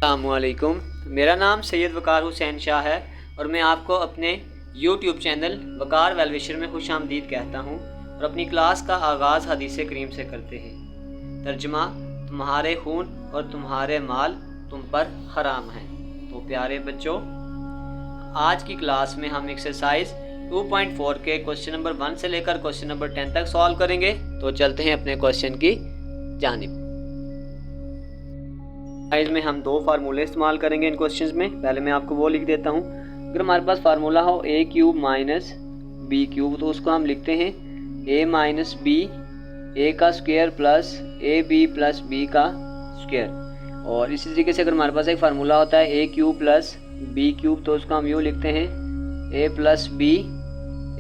अस्सलामुअलैकुम। मेरा नाम सैयद वकार हुसैन शाह है और मैं आपको अपने YouTube चैनल वकार वेलविशर में खुशामदीद कहता हूँ। और अपनी क्लास का आगाज़ हदीस करीम से करते हैं। तर्जुमा, तुम्हारे खून और तुम्हारे माल तुम पर हराम हैं। तो प्यारे बच्चों, आज की क्लास में हम एक्सरसाइज 2.4 के क्वेश्चन नंबर 1 से लेकर क्वेश्चन नंबर 10 तक सॉल्व करेंगे। तो चलते हैं अपने क्वेश्चन की जानिब। में हम दो फार्मूले इस्तेमाल करेंगे इन क्वेश्चंस में। पहले मैं आपको वो लिख देता हूँ। अगर हमारे पास फार्मूला हो a cube minus b cube, तो उसको हम लिखते हैं a माइनस बी ए का square plus a b plus b का स्क्वायर। और इसी तरीके से अगर हमारे पास एक फार्मूला होता है a cube plus b cube, तो उसको हम यूँ लिखते हैं a प्लस बी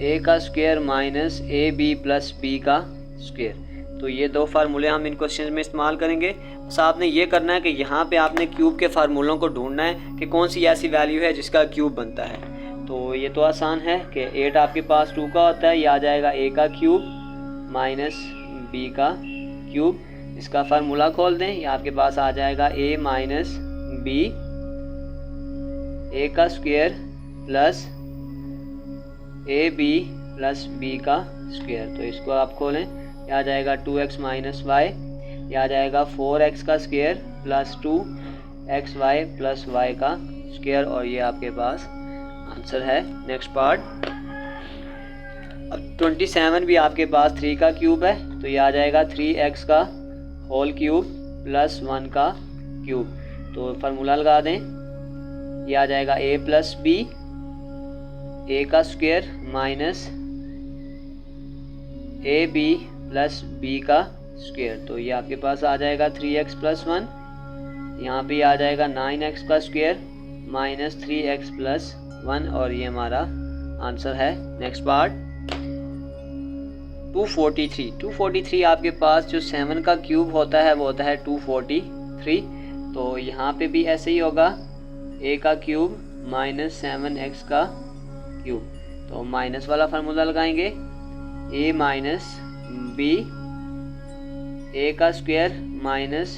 ए का square minus a b plus b का स्क्वायर। तो ये दो फार्मूले हम इन क्वेश्चन में इस्तेमाल करेंगे। बस आपने ये करना है कि यहाँ पे आपने क्यूब के फार्मूलों को ढूंढना है कि कौन सी ऐसी वैल्यू है जिसका क्यूब बनता है। तो ये तो आसान है कि 8 आपके पास 2 का होता है, ये आ जाएगा a का क्यूब माइनस b का क्यूब। इसका फार्मूला खोल दें, ये आपके पास आ जाएगा a माइनस बी ए का square plus a b plus b का स्क्वायर। तो इसको आप खोलें, यह आ जाएगा 2x माइनस वाई, यह आ जाएगा 4x का square plus 2xy plus y का स्क्वायर। और ये आपके पास आंसर है। Next part. अब 27 भी आपके पास 3 का क्यूब है, तो ये आ जाएगा 3x का होल क्यूब प्लस 1 का क्यूब। तो फार्मूला लगा दें, ये आ जाएगा a प्लस बी ए का square minus a b plus b का स्क्वायर। तो ये आपके पास आ जाएगा 3x प्लस 1, यहाँ पे आ जाएगा 9x का स्क्वायर माइनस 3x प्लस 1। और ये हमारा आंसर है। नेक्स्ट पार्ट 243 आपके पास जो 7 का क्यूब होता है वो होता है 243। तो यहाँ पे भी ऐसे ही होगा, a का क्यूब माइनस 7x का क्यूब। तो माइनस वाला फार्मूला लगाएंगे, a माइनस बी ए का square minus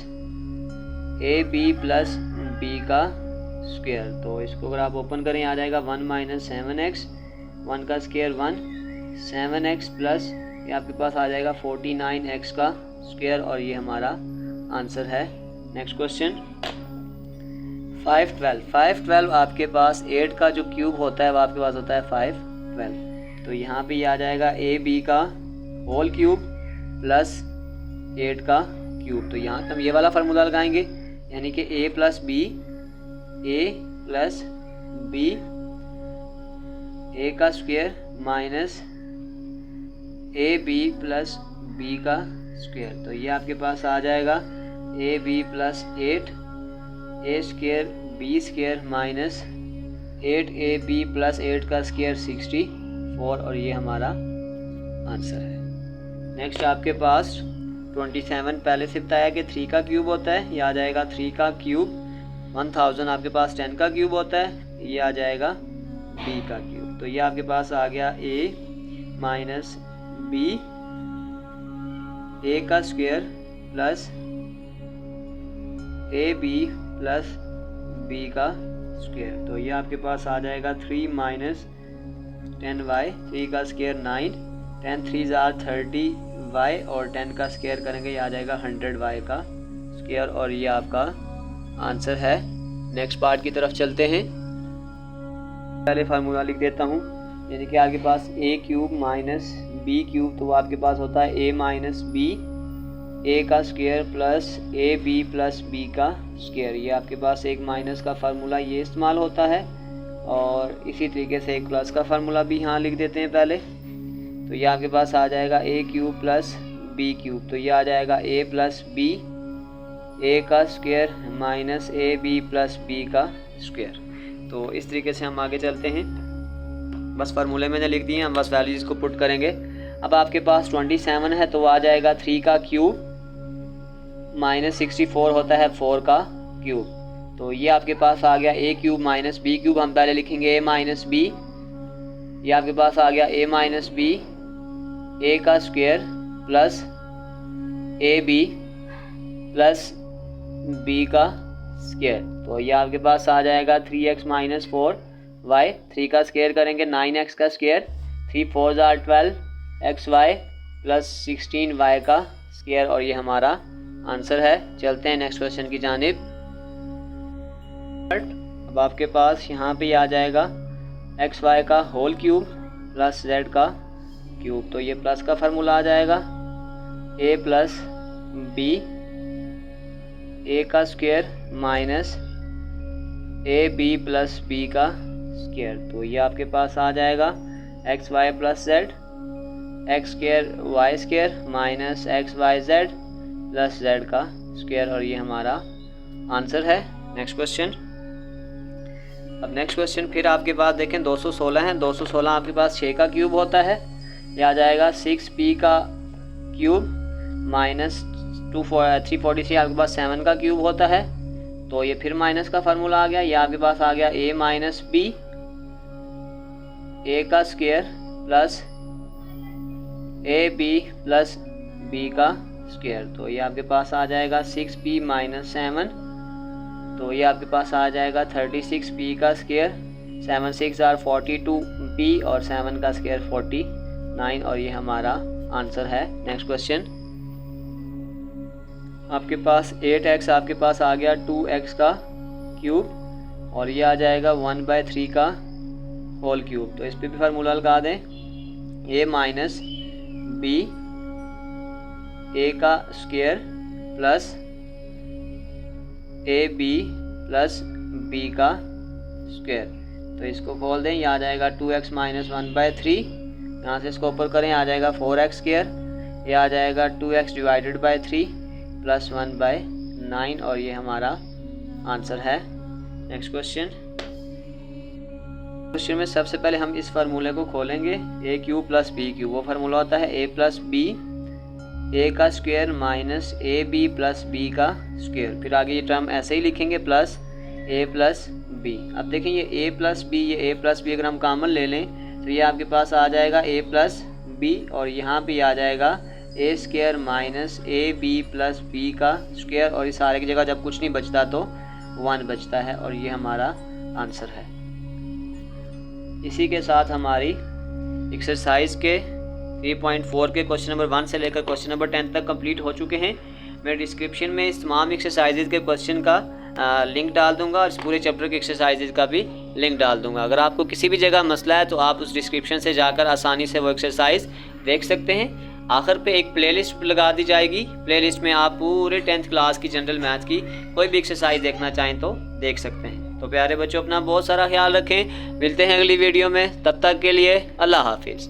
a b plus b का स्क्वायर। तो इसको अगर आप ओपन करें, आ जाएगा 1 माइनस 7x, 1 का स्क्वायर 1, 7x प्लस ये आपके पास आ जाएगा 49x का स्क्वायर। और ये हमारा आंसर है। नेक्स्ट क्वेश्चन 512 आपके पास 8 का जो क्यूब होता है वो आपके पास होता है 512। तो यहाँ पे ये आ जाएगा ए बी का होल क्यूब प्लस 8 का क्यूब। तो यहाँ हम ये वाला फार्मूला लगाएंगे, यानी कि a प्लस बी ए का square minus a b plus b का स्क्वायर। तो ये आपके पास आ जाएगा a b plus 8 a square b square minus 8 a b plus 8 का स्क्वायर 64। और ये हमारा आंसर है। नेक्स्ट आपके पास 27 पहले से बताया कि 3 का क्यूब होता है, ये आ जाएगा 3 का क्यूब। 1000 आपके पास 10 का क्यूब होता है, ये आ जाएगा b का क्यूब। तो ये आपके पास आ गया a माइनस बी ए का square plus a b plus b का स्क्वायर। तो ये आपके पास आ जाएगा 3 माइनस 10y, 3 का स्क्वायर 9, 10 3 30y और 10 का स्क्वायर करेंगे, ये आ जाएगा 100y का स्क्वायर। और ये आपका आंसर है। नेक्स्ट पार्ट की तरफ चलते हैं। पहले फार्मूला लिख देता हूँ, यानी कि आपके पास a cube minus b cube, तो वो आपके पास होता है a माइनस बी ए का square plus a b plus b का स्क्वायर। ये आपके पास एक माइनस का फार्मूला ये इस्तेमाल होता है, और इसी तरीके से एक प्लस का फार्मूला भी यहाँ लिख देते हैं पहले। तो ये आपके पास आ जाएगा a cube plus b cube. तो ये आ जाएगा a प्लस बी ए का square minus a b plus b का स्क्वायर। तो इस तरीके से हम आगे चलते हैं। बस फार्मूले मैंने लिख दिए, हम बस वैल्यूज़ को पुट करेंगे। अब आपके पास 27 है, तो वो आ जाएगा 3 का क्यूब माइनस 64 होता है 4 का क्यूब। तो ये आपके पास आ गया a cube minus b cube. हम पहले लिखेंगे a माइनस बी, ये आपके पास आ गया a माइनस बी ए का square plus a b plus b का स्क्वायर। तो ये आपके पास आ जाएगा 3x माइनस 4y, 3 का स्क्वायर करेंगे 9x का square, 3 4 jar 12xy plus 16y का स्क्वायर, और ये हमारा आंसर है। चलते हैं नेक्स्ट क्वेश्चन की जानिब। अब आपके पास यहाँ पे आ जाएगा xy का होल क्यूब प्लस z का क्यूब। तो ये प्लस का फार्मूला आ जाएगा a प्लस b a का square minus a b plus b का स्क्वायर। तो ये आपके पास आ जाएगा x y plus z x square y square minus x y z plus z का स्क्वायर, और ये हमारा आंसर है। Next question. अब नेक्स्ट क्वेश्चन फिर आपके पास देखें 216 है। 216 आपके पास 6 का क्यूब होता है, यह आ जाएगा 6p का क्यूब माइनस 343 आपके पास 7 का क्यूब होता है। तो ये फिर माइनस का फार्मूला आ गया, ये आपके पास आ गया a माइनस बी ए का square plus a b plus b का स्क्वायर। तो ये आपके पास आ जाएगा 6p माइनस 7। तो ये आपके पास आ जाएगा 36p का स्क्वायर, 7 6 आर 42p और 7 का स्क्वायर 49, और ये हमारा आंसर है। Next question. आपके पास 8x आपके पास आ गया 2x का क्यूब, और ये आ जाएगा 1/3 का होल क्यूब। तो इस पर भी फार्मूला लगा दें, a माइनस बी ए का square plus a b plus b का स्क्वायर। तो इसको खोल दें, ये आ जाएगा 2x माइनस 1/3, यहाँ से इसको ऊपर करें आ जाएगा 4x स्क्वायर, ये आ जाएगा 2x डिवाइडेड बाई 3 प्लस 1/9, और ये हमारा आंसर है। Next question. क्वेश्चन में सबसे पहले हम इस फार्मूले को खोलेंगे, a cube plus b cube. वो फार्मूला होता है a प्लस बी ए का square minus a b plus b का स्क्वायर। फिर आगे ये टर्म ऐसे ही लिखेंगे प्लस a प्लस बी। अब देखें ये a प्लस बी, ये a प्लस बी अगर हम कॉमन ले लें तो ये आपके पास आ जाएगा a प्लस बी, और यहाँ पे आ जाएगा a square minus a b plus b का स्क्वायर, और इस सारे की जगह जब कुछ नहीं बचता तो 1 बचता है, और ये हमारा आंसर है। इसी के साथ हमारी एक्सरसाइज के 3.4 के क्वेश्चन नंबर 1 से लेकर क्वेश्चन नंबर 10 तक कंप्लीट हो चुके हैं। मैं डिस्क्रिप्शन में इस तमाम एक्सरसाइजेज के क्वेश्चन का लिंक डाल दूंगा, और इस पूरे चैप्टर के एक्सरसाइजेज का भी लिंक डाल दूंगा। अगर आपको किसी भी जगह मसला है तो आप उस डिस्क्रिप्शन से जाकर आसानी से वो एक्सरसाइज देख सकते हैं। आखिर पे एक प्लेलिस्ट लगा दी जाएगी, प्लेलिस्ट में आप पूरे 10th क्लास की जनरल मैथ की कोई भी एक्सरसाइज देखना चाहें तो देख सकते हैं। तो प्यारे बच्चों, अपना बहुत सारा ख्याल रखें। मिलते हैं अगली वीडियो में, तब तक के लिए अल्लाह हाफिज़।